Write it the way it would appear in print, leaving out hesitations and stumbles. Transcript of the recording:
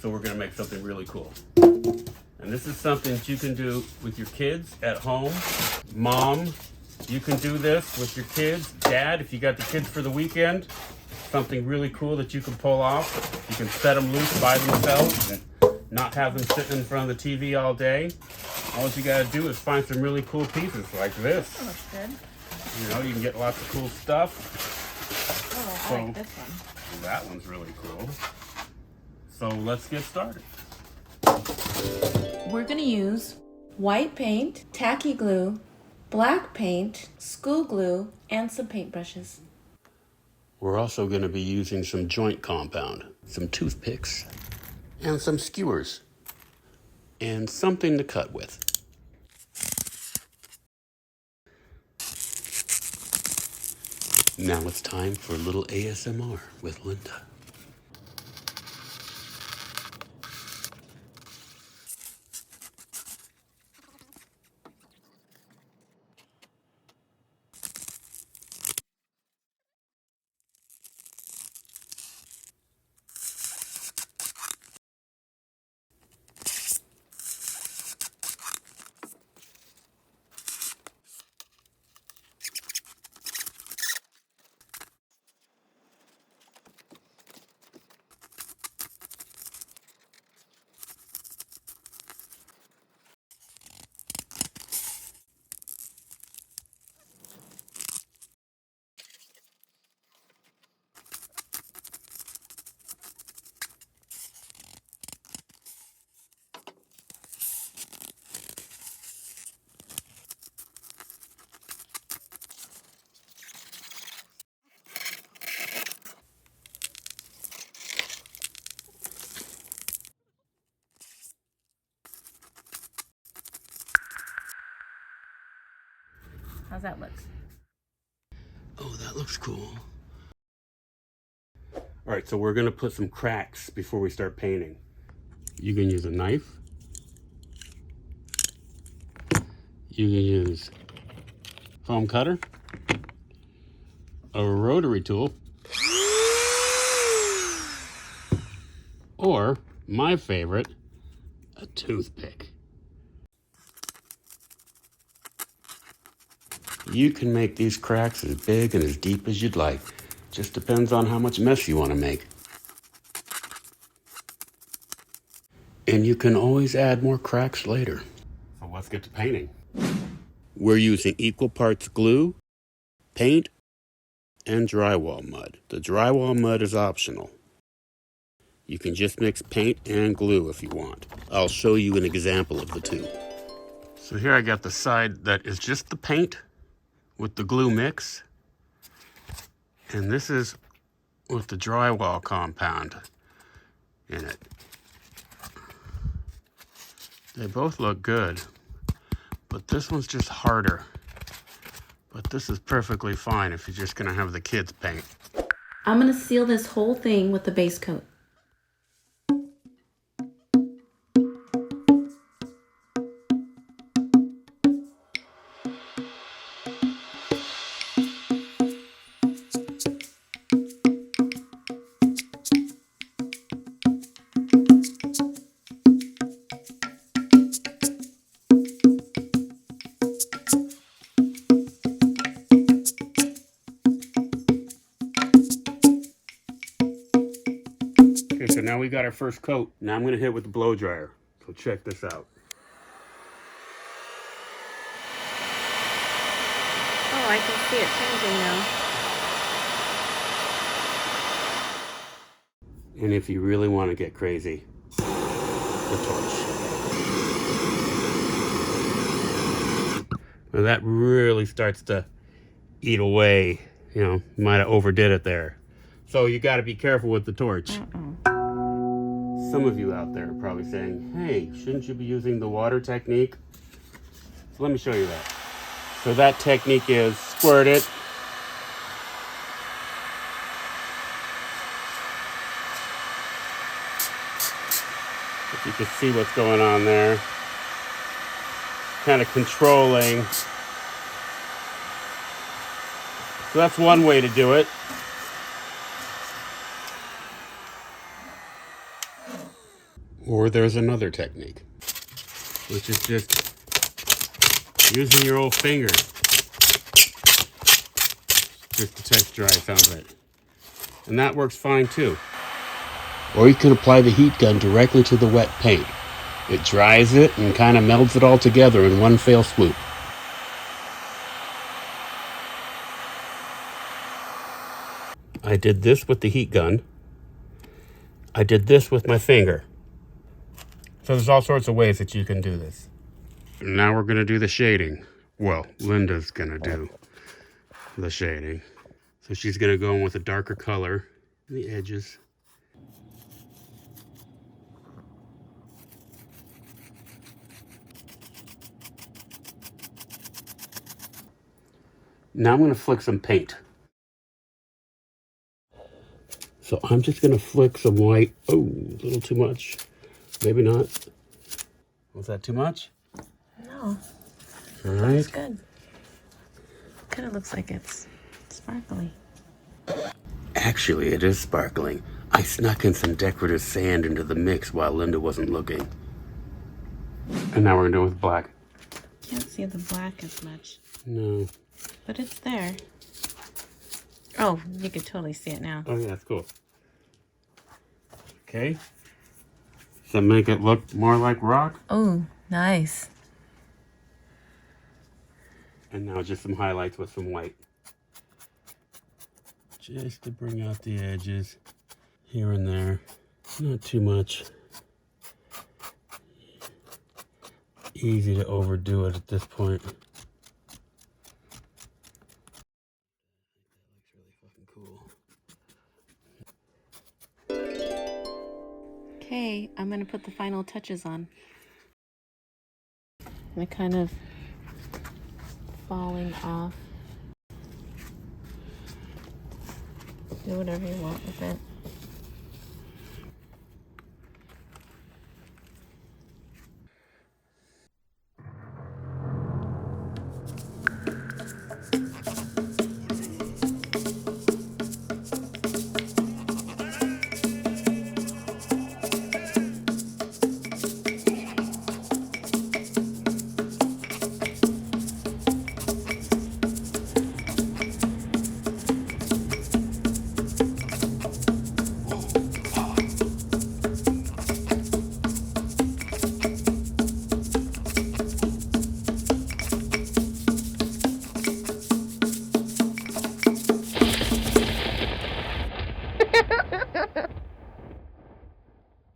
So we're gonna make something really cool. And this is something that you can do with your kids at home. Mom, you can do this with your kids. Dad, if you got the kids for the weekend, something really cool that you can pull off. You can set them loose by themselves and not have them sitting in front of the TV all day. All you gotta do is find some really cool pieces like this. That looks good. You know, you can get lots of cool stuff. Oh, I like this one. That one's really cool. So let's get started. We're gonna use white paint, tacky glue, black paint, school glue, and some paintbrushes. We're also going to be using some joint compound, some toothpicks, and some skewers, and something to cut with. Now it's time for a little ASMR with Linda. How's that look? Oh, that looks cool. All right, so we're going to put some cracks before we start painting. You can use a knife. You can use foam cutter, a rotary tool, or my favorite, a toothpick. You can make these cracks as big and as deep as you'd like. Just depends on how much mess you want to make. And you can always add more cracks later. So let's get to painting. We're using equal parts glue, paint, and drywall mud. The drywall mud is optional. You can just mix paint and glue if you want. I'll show you an example of the two. So here I got the side that is just the paint with the glue mix. And this is with the drywall compound in it. They both look good, but this one's just harder. But this is perfectly fine if you're just gonna have the kids paint. I'm gonna seal this whole thing with the base coat. Okay, so now we got our first coat. Now I'm gonna hit it with the blow dryer. So check this out. Oh, I can see it changing now. And if you really want to get crazy, the torch. Now that really starts to eat away. You know, might have overdid it there. So you got to be careful with the torch. Some of you out there are probably saying, hey, shouldn't you be using the water technique? So let me show you that. So that technique is squirt it. If you can see what's going on there. Kind of controlling. So that's one way to do it. Or there's another technique, which is just using your old finger just to texturize some of it. And that works fine too. Or you can apply the heat gun directly to the wet paint. It dries it and kind of melds it all together in one fell swoop. I did this with the heat gun. I did this with my finger. So there's all sorts of ways that you can do this. Now we're going to do the shading. Well, Linda's going to do the shading. So she's going to go in with a darker color in the edges. Now I'm going to flick some paint. So I'm just going to flick some white. Oh, a little too much. Maybe not. Was that too much? No. All right. It's good. Kind of looks like it's sparkly. Actually, it is sparkling. I snuck in some decorative sand into the mix while Linda wasn't looking. And now we're going to do it with black. Can't see the black as much. No. But it's there. Oh, you can totally see it now. Oh yeah, that's cool. Okay. Does that make it look more like rock? Oh, nice. And now just some highlights with some white. Just to bring out the edges here and there. Not too much. Easy to overdo it at this point. Okay, I'm going to put the final touches on. And it kind of falling off. Do whatever you want with it.